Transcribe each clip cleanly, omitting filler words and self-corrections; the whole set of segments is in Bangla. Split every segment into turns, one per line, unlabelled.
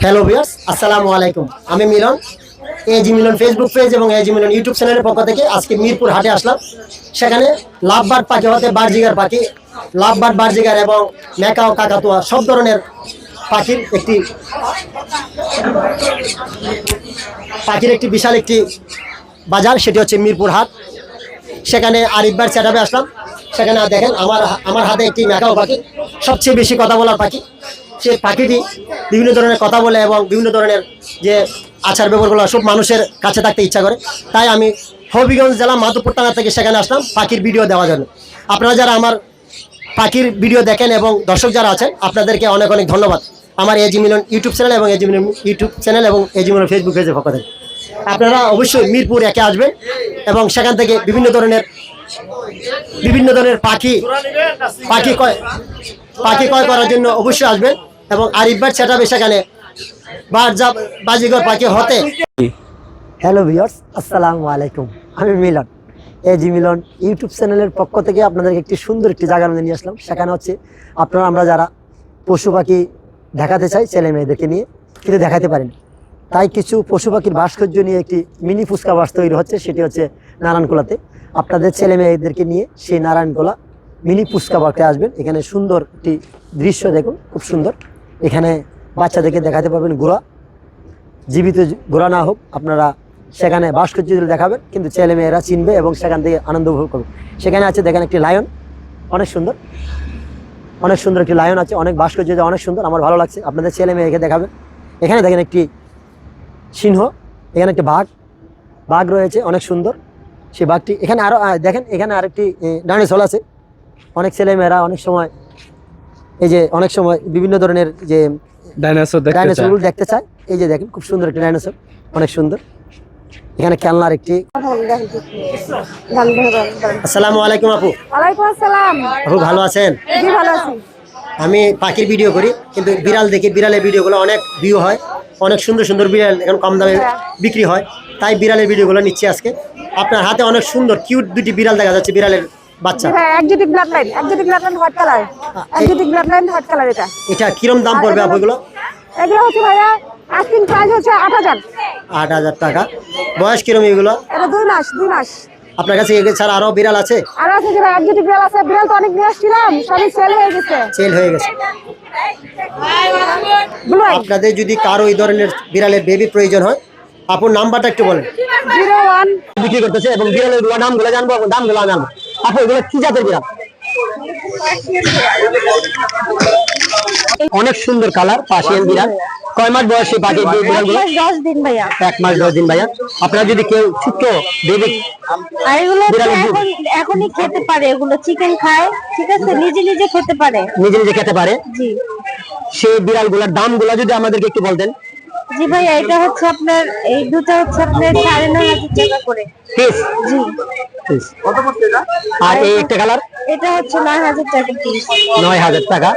হ্যালো ভিউয়ার্স, আসসালামু আলাইকুম। আমি মিলন, এজি মিলন ফেসবুক পেজ এবং এজি মিলন ইউটিউব চ্যানেলের পক্ষ থেকে আজকে মিরপুর হাটে আসলাম। সেখানে লাভবার্ড পাখি হতে বারজিগার পাখি, লাভবার্ড বারজিগার এবং ম্যাকাও কাকাতুয়া সব ধরনের পাখির একটি বিশাল একটি বাজার, সেটি হচ্ছে মিরপুর হাট। সেখানে আরিফবার সেটআপে আসলাম। সেখানে দেখেন আমার হাতে একটি ম্যাকাও পাখি, সবচেয়ে বেশি কথা বলার পাখি। সেই পাখিটি বিভিন্ন ধরনের কথা বলে এবং বিভিন্ন ধরনের যে আচার ব্যবহারগুলো সব মানুষের কাছে থাকতে ইচ্ছা করে। তাই আমি হবিগঞ্জ জেলা মাধবপুরটাঙ্গা থেকে সেখানে আসলাম পাখির ভিডিও দেওয়ার জন্য। আপনারা যারা আমার পাখির ভিডিও দেখেন এবং দর্শক যারা আছেন, আপনাদেরকে অনেক অনেক ধন্যবাদ। আমার এজি মিলন ইউটিউব চ্যানেল এবং এজি মিলন ইউটিউব চ্যানেল এবং এজি মিলন ফেসবুক পেজের পক্ষ থেকে আপনারা অবশ্যই মিরপুর একে আসবেন এবং সেখান থেকে বিভিন্ন ধরনের পাখি ক্রয় করার জন্য অবশ্যই আসবেন এবং আরিফবার সেটআপে সেখানে বাজিগর পাখি হতে। হ্যালো ভিউয়ার্স, আসসালামু আলাইকুম। আমি মিলন, এজি মিলন ইউটিউব চ্যানেলের পক্ষ থেকে আপনাদেরকে একটি সুন্দর একটি জায়গার মধ্যে নিয়ে আসলাম। সেখানে হচ্ছে আমরা যারা পশু পাখি দেখাতে চাই ছেলে মেয়েদেরকে নিয়ে, কিন্তু দেখাতে পারেন, তাই কিছু পশু পাখির ভাস্কর্য নিয়ে একটি মিনি ফুচকা বাস তৈরি হচ্ছে। সেটি হচ্ছে নারায়ণকোলাতে। আপনাদের ছেলে মেয়েদেরকে নিয়ে সেই নারায়ণকোলা মিনি ফুচকা বাসে আসবেন। এখানে সুন্দর একটি দৃশ্য দেখুন, খুব সুন্দর। এখানে বাচ্চাদেরকে দেখাতে পারবেন ঘোড়া, জীবিত ঘোড়া না হোক, আপনারা সেখানে ভাস্কর্য দেখাবেন, কিন্তু ছেলে মেয়েরা চিনবে এবং সেখান থেকে আনন্দ উপভোগ করবে। সেখানে আছে দেখেন একটি লায়ন, অনেক সুন্দর একটি লায়ন আছে, অনেক ভাস্কর্য, অনেক সুন্দর, আমার ভালো লাগছে। আপনাদের ছেলে মেয়েকে দেখাবেন। এখানে দেখেন একটি সিংহ, এখানে একটি বাঘ রয়েছে, অনেক সুন্দর সেই বাঘটি। এখানে আরও দেখেন, এখানে আরেকটি ডাইনোসর আছে। অনেক ছেলে মেয়েরা অনেক সময় বিভিন্ন ধরনের যে ডাইনোসরগুলো দেখতে চায়। এই যে দেখেন, খুব সুন্দর একটি ডাইনোসর, অনেক সুন্দর। এখানে খেলনার একটি। আসসালামু আলাইকুম আপু।
ওয়ালাইকুম আসসালাম।
আপু ভালো আছেন?
জি ভালো আছি।
আমি পাখির ভিডিও করি, কিন্তু বিড়াল দেখি, বিড়ালের ভিডিওগুলো অনেক ভিউ হয়, অনেক সুন্দর সুন্দর বিড়াল এখন কম দামে বিক্রি হয়, তাই বিড়ালের ভিডিওগুলো নিচ্ছি আজকে। আপনার হাতে অনেক সুন্দর কিউট দুটি বিড়াল দেখা যাচ্ছে, বিড়ালের বাচ্চা।
হ্যাঁ, exotic blood line white colour. Exotic blood line white colour.
এটা কিরম দাম পড়বে আপু এগুলো?
এগুলো হচ্ছে ভাইয়া আস্কিং প্রাইস হচ্ছে
8,000 টাকা। বয়স কিরম এগুলো?
এটা 2 মাস।
আপনার কাছে এছাড়া আরো বিড়াল আছে?
আর আছে যে ভাই একজোটিক বিড়াল আছে। বিড়াল তো অনেক নিয়ে আসছিলাম, সবই সেল হয়ে গেছে। আপনাদের যদি কারো এই ধরনের বিড়ালের বেবি প্রয়োজন হয়, আপুর নাম্বারটা একটু বলেন। 01
বিক্রি করতেছে এবং বিড়ালের নামগুলো জানবো এবং দামগুলো জানবো। আপু এগুলো কি জাতের বিড়াল? অনেক সুন্দর কালার, পার্সিয়ান বিড়াল। কয় মাস বয়সী পাখি বিড়ালগুলো?
10 দিন ভাইয়া।
1 মাস 10 দিন ভাইয়া। আপনারা যদি কেউ ছোট্ট বেবি
আর এগুলো এখনই খেতে পারে, এগুলো চিকেন খায়, ঠিক আছে, নিজে খেতে পারে,
নিজে খেতে পারে।
জি।
সেই বিড়ালগুলোর দামগুলো যদি আমাদেরকে একটু বলতেন।
জি ভাইয়া, এটা হচ্ছে আপনার এই দুটো হচ্ছে আপনার 9,500 টাকা করে
পিস।
জি।
কত পড়ছে এটা? আর এই একটা কালার
এটা হচ্ছে 9,000 টাকা পিস।
9,000 টাকা।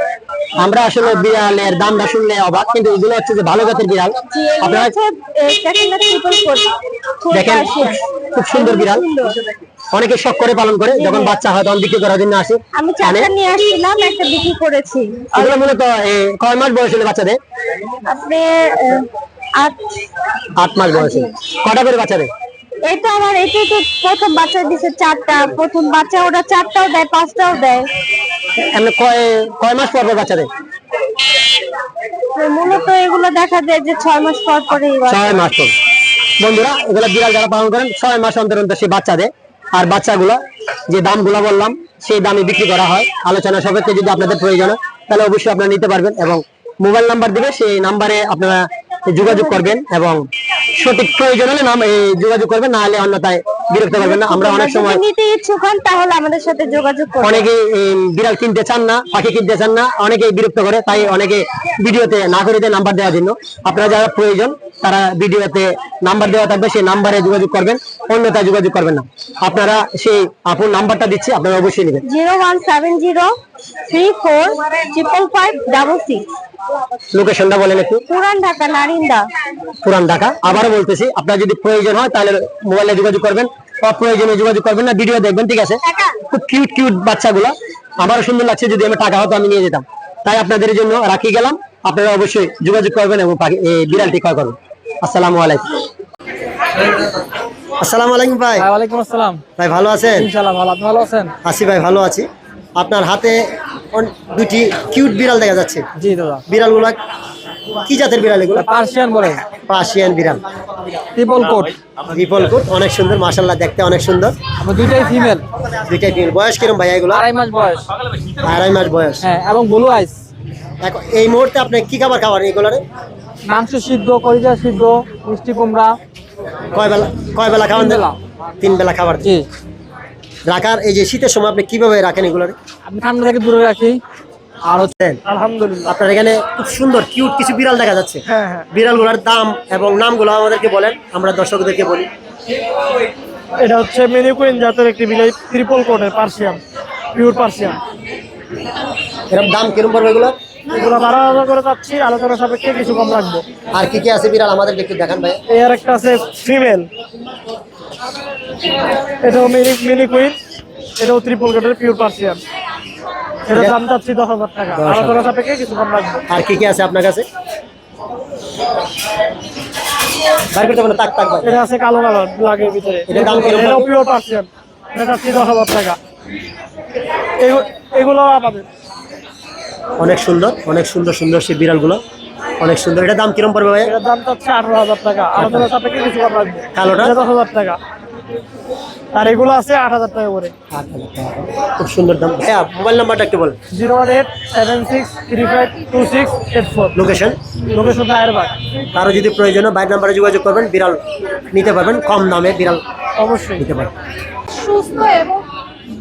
আমরা আসলে বিড়ালের দামটা শুনলে অবাক, কিন্তু এগুলো হচ্ছে যে ভালো জাতের বিড়াল। আপনারা দেখেন, খুব সুন্দর বিড়াল। অনেকে শখ করে পালন করে, যখন বাচ্চা হয় তখন বিক্রি করার জন্য আসে।
আমি চারটা নিয়ে আসছিলাম, একটা বিক্রি করেছি।
এগুলো মূলত কয় মাস বয়স হলে বাচ্চা দেয়?
আপনি
8 মাস বয়সে। কটা করে বাচ্চা দেয়?
এটা আমার এটা তো প্রথম বাচ্চা দিছে 4টা। প্রথম বাচ্চা ওরা 4টাও দেয়, 5টাও দেয়।
এমনি কয় মাস পর বাচ্চা দেয়?
মূলত এগুলো দেখা যায় যে 6 মাস পর পরে।
6 মাস পর। বন্ধুরা, এগুলো বিড়াল যারা পালন করেন 6 মাস অন্তর সে বাচ্চা দেয়। আর বাচ্চাগুলো যে দামগুলো বললাম সেই দামে বিক্রি করা হয়। আলোচনা সাপেক্ষে যদি আপনাদের প্রয়োজন হয় তাহলে অবশ্যই আপনারা নিতে পারবেন, এবং মোবাইল নাম্বার দিবে, সেই নাম্বারে আপনারা যোগাযোগ করবেন এবং সঠিক প্রয়োজন হলে যোগাযোগ করবেন, না হলে অন্যথায় বিরক্ত করবেন না। আমরা অনেক সময়
নিতে ইচ্ছুক হন তাহলে আমাদের সাথে যোগাযোগ করুন।
অনেকে বিড়াল কিনতে চান না, পাখি কিনতে চান না, অনেকে বিরক্ত করে, তাই অনেকে ভিডিওতে না করে দেয় নাম্বার দেওয়ার জন্য। আপনারা যারা প্রয়োজন তারা ভিডিওতে নাম্বার দেওয়া থাকবে, সেই নাম্বারে যোগাযোগ করবেন, অন্যথায় যোগাযোগ করবেন না। আপনারা সেই আপুর নাম্বারটা দিচ্ছি, আপনারা অবশ্যই নেবেন।
017034555566।
লোকেশনটা বলেন একটু।
পুরান ঢাকা, নারিন্দা।
পুরান ঢাকা। আবারও বলতেছি, আপনার যদি প্রয়োজন হয় তাহলে মোবাইলে যোগাযোগ করবেন, অপ্রয়োজনে যোগাযোগ করবেন না, ভিডিও দেখবেন, ঠিক আছে? খুব কিউট বাচ্চাগুলো, আমারও সুন্দর লাগছে। যদি আমি টাকা হতো আমি নিয়ে যেতাম, তাই আপনাদের জন্য রাখি গেলাম। আপনারা অবশ্যই যোগাযোগ করবেন এবং এই বিড়ালটি ক্রয় করবেন। আসসালামু আলাইকুম। আসসালামু আলাইকুম ভাই।
ওয়ালাইকুম আসসালাম।
ভাই ভালো আছেন?
ইনশাআল্লাহ ভালো, আপনি ভালো আছেন?
আছি ভাই, ভালো আছি। আপনার হাতে দুটি কিউট বিড়াল দেখা যাচ্ছে।
জি দাদা।
বিড়ালগুলা কি জাতের বিড়াল এগুলো?
পার্সিয়ান বলে,
পার্সিয়ান বিড়াল,
ট্রিপল কোট।
রিপল কোট, অনেক সুন্দর মাশাআল্লাহ, দেখতে অনেক সুন্দর।
আমার দুইটাই ফিমেল।
দুইটাই ফিমেল। বয়স কিরকম ভাই এগুলো?
2.5 মাস বয়স।
2.5 মাস বয়স।
হ্যাঁ, এবং ব্লু আইস।
এই মুহূর্তে আপনি কি খাবার খাওয়ার এগুলোরে?
মাংস সিদ্ধ, কলিজা সিদ্ধ, মিষ্টি কুমড়া।
কয় বেলা খাওয়ান?
3 বেলা।
3 বেলা খাবার
জি।
রাখার এই যে শীতের সময় আপনি কিভাবে রাখেন এগুলোরে?
আমি ঠান্ডা থেকে দূরে রাখি। আর হচ্ছে
আলহামদুলিল্লাহ আপনার এখানে খুব সুন্দর কিউট কিছু বিড়াল দেখা যাচ্ছে।
হ্যাঁ হ্যাঁ।
বিড়ালগুলোর দাম এবং নামগুলো আমাদেরকে বলেন, আমরা দর্শকদেরকে বলি।
এটা হচ্ছে মিনি কুইন জাতের একটি বিলাই, ট্রিপল কোটের পার্সিয়ান, পিওর পার্সিয়ান।
এরকম দাম কিরকম পড়বে এগুলো?
এগুলো 12,000 করে চাচ্ছি, আলোচনা সাপেক্ষে কিছু কম রাখবো।
আর কি কি আছে বিড়াল আমাদের একটু দেখান ভাই।
এই আর একটা আছে ফিমেল, এটাও মিনি কুইন, এটাও ট্রিপল কোটের পিওর পার্সিয়ান। এটার দাম চাচ্ছি 10,000 টাকা, আলোচনা সাপেক্ষে কিছু কম রাখবো।
আর কি কি আছে আপনার কাছে? বাইর করতে পারেন, তাক তাক ভাই।
এটা আছে কালো কালার ব্ল্যাকের ভিতরে,
এটার দাম কিরকম?
এটাও পিওর পার্সিয়ান, এটা চাচ্ছি 10,000 টাকা। এগুলো আমাদের
অনেক সুন্দর, অনেক সুন্দর সুন্দর সেই বিড়ালগুলো, অনেক সুন্দর। এটার দাম কিরকম পড়বে ভাই?
এটার দাম চাচ্ছে 18,000 টাকা, আলোচনা সাপেক্ষে কিছু কম রাখবো।
কালোটা?
এটা 10,000 টাকা। আর এগুলো আছে 8,000 টাকা করে।
খুব সুন্দর দাম। হ্যাঁ, মোবাইল নাম্বারটা একটু বলেন।
01876352684।
লোকেশন?
লোকেশন রায়েরবাগ।
কারো যদি প্রয়োজন হয় বাইর নাম্বারে যোগাযোগ করবেন, বিড়াল নিতে পারবেন, কম দামে বিড়াল
অবশ্যই
নিতে পারবেন।
সুস্থ এবং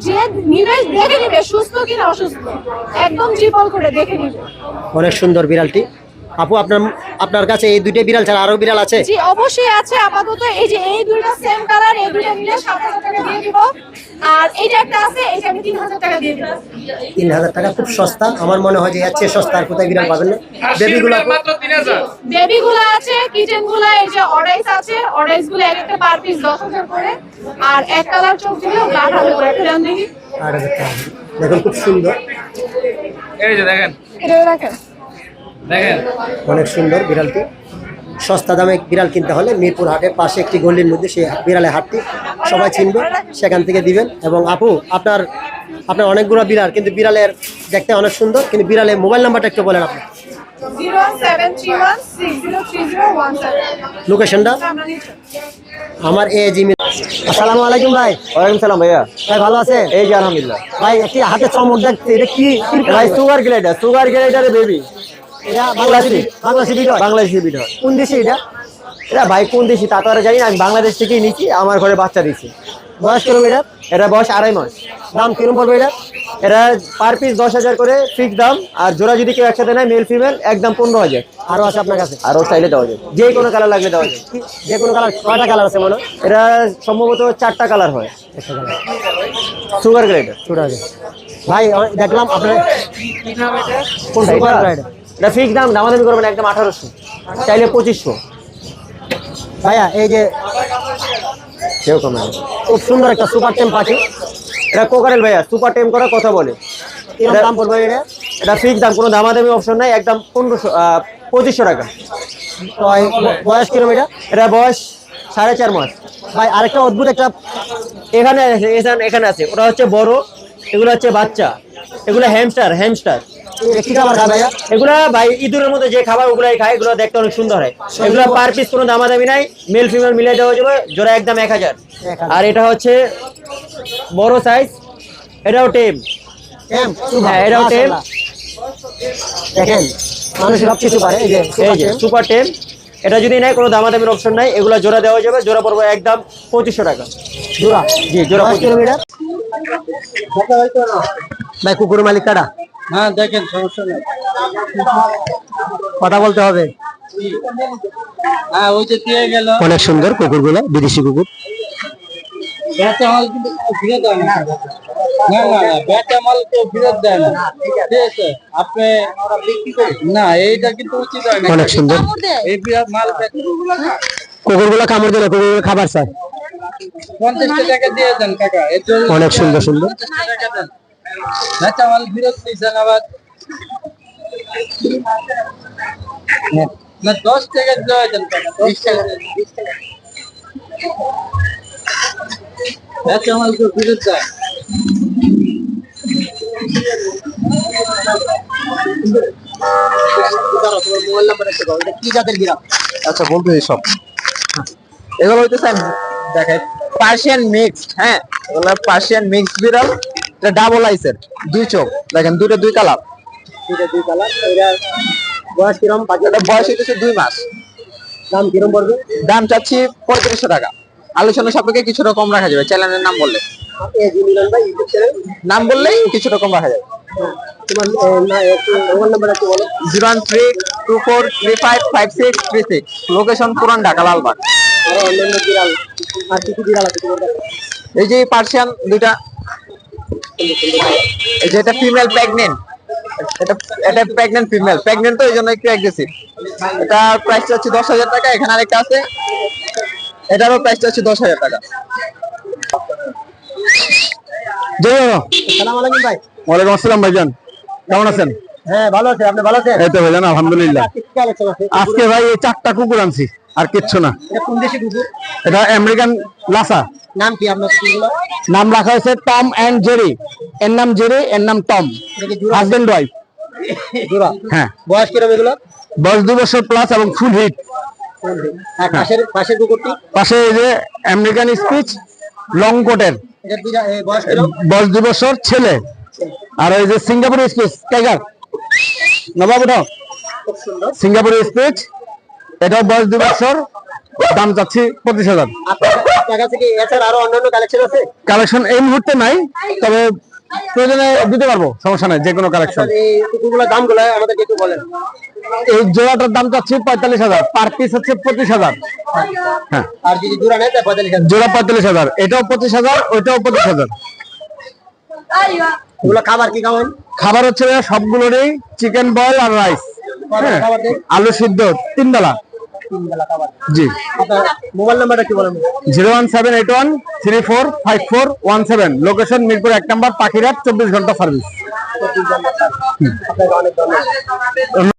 যে নিবে দেখে নিবে সুস্থ কিনা অসুস্থ, একদম ট্রিপল করে দেখে নিবে।
অনেক সুন্দর বিড়ালটি। আপু আপনার কাছে এই দুইটা বিড়াল ছাড়া আরো বিড়াল আছে?
জি অবশ্যই আছে। আপাতত এই যে এই দুইটা সেম কালার, এই দুইটা মিলে 7,000 টাকা দিয়ে দিব। আর এইটা একটা আছে, এইটা আমি 3,000 টাকা দিয়ে দিব।
3,000 টাকা, খুব সস্তা। আমার মনে হয় যে এর চেয়ে সস্তা আর কোথায় বিড়াল পাবেন না। বেবিগুলো
বেবি গুলো আছে, কিচেন গুলো, এই যে অর্ডাইস আছে, অর্ডাইস গুলো এক একটা পার পিস 10,000 করে। আর এক কালার চোখ দিলে 8,000 করে। একটা দাম দেখি,
8,000 টাকা। দেখুন খুব সুন্দর,
এই যে দেখেন
এটা রাখেন।
দেখেন
অনেক সুন্দর বিড়ালটি। সস্তা দামে বিড়াল কিনতে হলে মিরপুর হাটের পাশে একটি গলির মধ্যে সেই বিড়ালের হাটটি সবাই চিনবে, সেখান থেকে দিবেন। এবং আপু আপনার অনেকগুলো বিড়াল, কিন্তু বিড়ালের দেখতে অনেক সুন্দর, কিন্তু বিড়ালের মোবাইল নাম্বারটা একটু বলেন আপনি।
01731603017।
লোকেশনটা? আমার আসসালামু আলাইকুম ভাই।
ওয়ালাইকুম সালাম ভাইয়া।
ভাই ভালো আছেন?
এই যে আলহামদুলিল্লাহ।
ভাই একটি হাতে চমক দেখতে, এটা কি?
ভাই সুগার গ্রেডার বেবি।
এটা বাংলাদেশি বিটল?
বাংলাদেশি বিটল।
কোন দেশে এটা?
এটা ভাই কোন দেশি তা তো আর জানি না, আমি বাংলাদেশ থেকেই নিচ্ছি, আমার ঘরে বাচ্চা দিচ্ছি।
বয়স কিরকম এটা?
এটা বয়স 2.5 মাস।
দাম কিরকম পড়বে এটা?
এটা পার পিস 10,000 করে ফিক্স দাম, আর জোড়া যদি কেউ একসাথে নেয় মেল ফিমেল একদম 15,000।
আরো আছে আপনার কাছে?
আর ওর চাইলে দেওয়া যায়, যে কোনো কালার লাগলে দেওয়া যায়।
যে কোনো কালার? কয়টা কালার আছে মনে হয়?
এটা সম্ভবত 4টা কালার হয়। Sugar grader.
ছোট আছে ভাই। দেখলাম আপনার কোন সুপার রাইডার?
এটা ফিক্স দাম, দামাদামি করবেন একদম 1800, চাইলে 2500।
ভাইয়া এই যে
কেউ কমে না।
খুব সুন্দর একটা সুপার টেম পাখি,
এটা কোকারেল ভাইয়া, সুপার টেম করা কথা বলে।
কিরকম দাম পড়বে এটা?
এটা ফিক্স দাম, কোনো দামাদামি অপশন নাই, একদম 2500 টাকা।
বয়স কিরকম এটা?
এটা বয়স 4.5 মাস।
ভাই আরেকটা অদ্ভুত একটা,
এখানে আছে, ওটা হচ্ছে বড়, এগুলো হচ্ছে বাচ্চা, এগুলো হ্যামস্টার।
কি খাবার খায় ভাইয়া?
এগুলা ভাই ইঁদুরের মধ্যে যে খাবার ওগুলাই খায়, এগুলো দেখতে অনেক সুন্দর হয়। এগুলো পার পিস কোনো দামাদামি নাই, মেল ফিমেল মিলে দেওয়া যাবে, জোড়া একদম 1,000। আর এটা হচ্ছে বড় সাইজ, এটাও টেম।
টেম?
হ্যাঁ, এটাও টেম।
দেখেন মানুষ সব কিছু পারে। এই যে
সুপার টেম, এটা যদি নেয় কোনো দামাদামির অপশন নাই, এগুলো জোড়া দেওয়া যাবে, জোড়া পড়বে একদম 2500 টাকা।
জোড়া?
জি, জোড়া 2500।
কিলোমিটার। ভাই কুকুর মালিক কাটা?
হ্যাঁ দেখেন, সমস্যা নেই,
কথা বলতে হবে।
হ্যাঁ ওই যে দিয়ে গেল।
অনেক সুন্দর কুকুরগুলো, বিদেশি কুকুর।
ব্যাটা মাল কিন্তু ফিরে দেয় না। না ব্যাটা মাল তো ফিরত দেয় না, ঠিক আছে? আপনি না, এইটা কিন্তু উচিত হয় না।
অনেক সুন্দর
এই বিরাট মাল
কুকুরগুলো, কামড় দিলে কুকুরগুলো খাবার স্যার।
50 টাকা দিয়ে দেন কাকা।
অনেক সুন্দর
50 টাকা দেন। ব্যাটা মাল ফিরত দিয়েছেন আবার। না 10 টাকা দেওয়া যান কেন? 10 টাকা। কাঁচা মাল তো ফেরত দেয়।
মোবাইল নাম্বার একটা দাও, এটা কি জাতের বিড়াল?
আচ্ছা বলতে সব এগুলো হইতেছে দেখেন পার্সিয়ান মিক্সড, হ্যাঁ এগুলো পার্সিয়ান মিক্সড বিড়াল। এটা ডাবল আইসের, দুই চোখ, দেখেন দুইটা দুই কালার।
দুইটা দুই কালার। এটা বয়স কিরম?
এটা বয়স হইতেছে 2 মাস।
দাম কিরম পড়বে?
দাম চাচ্ছি 3500 টাকা। আলোচনা সাপেক্ষে কিছুটা কম রাখা যাবে চ্যানেলের নাম বললে।
এজি মিলন ভাই ইউটিউব চ্যানেল,
নাম বললেই কিছুটা কম রাখা যাবে।
তোমার মোবাইল নাম্বার একটু বলো।
01324355636। লোকেশন পুরান ঢাকা লালবাগ।
আর অন্যান্য বিড়াল, আর কি কি বিড়াল আছে তোমার কাছে?
এই যে পার্সিয়ান দুইটা, এই যে এটা ফিমেল প্রেগনেন্ট, এটা প্রেগনেন্ট ফিমেল, প্রেগনেন্ট তো এই জন্য একটু অ্যাগ্রেসিভ। এটা প্রাইস হচ্ছে 10,000 টাকা। এখানে আরেকটা আছে, এটারও প্রাইস হচ্ছে 10,000 টাকা।
আসসালামু আলাইকুম ভাই।
ওয়ালাইকুম আসসালাম ভাইজান, কেমন আছেন?
হ্যাঁ ভালো আছি, আপনি ভালো আছেন?
এই তো ভাইজান আলহামদুলিল্লাহ।
কি কালেকশন আছে?
আজকে ভাই এই 4টা কুকুর আনছি, আর কিচ্ছু না।
এটা কোন দেশি কুকুর?
এটা আমেরিকান লাসা।
নাম কি আপনার কুকুরগুলো?
নাম রাখা হয়েছে টম এন্ড জেরি। এর নাম জেরি, এর নাম টম।
এটা কি জোড়া?
Husband wife.
জোড়া।
হ্যাঁ,
বয়স কিরম এগুলো?
বয়স 2 বছর প্লাস এবং ফুল হিট।
আর পাশের কুকুরটি?
পাশে এই যে আমেরিকান স্পিচ লং কোটের,
এটা বয়স কিরম?
বয়স 2 বছর ছেলে। আর এই যে সিঙ্গাপুর স্পিচ টাইগার, নবাব উঠাও,
খুব সুন্দর।
সিঙ্গাপুর স্পিচ, এটাও বয়স 2 বছর। দাম চাচ্ছি 25,000।
আপনার কাছে কি এছাড়া আরো অন্যান্য কালেকশন আছে?
কালেকশন এই মুহূর্তে নাই, তবে প্রয়োজনে দিতে পারবো, সমস্যা নাই, যে কোনো কালেকশন।
আপনার এই কুকুরগুলোর দামগুলো আমাদেরকে একটু বলেন।
এই জোড়াটার দাম চাচ্ছি 45,000, পার পিস হচ্ছে 25,000। হ্যাঁ,
আর যদি জোড়া নেয় তাহলে 45,000।
জোড়া 45,000, এটাও 25,000, ওইটাও 25,000।
এগুলো খাবার কি কেমন?
খাবার হচ্ছে সবগুলোরই চিকেন বয়েল আর রাইস, হ্যাঁ,
খাবার দেয়?
আলু সিদ্ধ 3 বেলা।
3 বেলা খাবার।
জি।
আপনার মোবাইল নাম্বারটা কি বলেন?
01781345417। লোকেশন মিরপুর 1 নম্বর, পাখিরহাট, 24 ঘন্টা সার্ভিস।
আপনাকে অনেক ধন্যবাদ।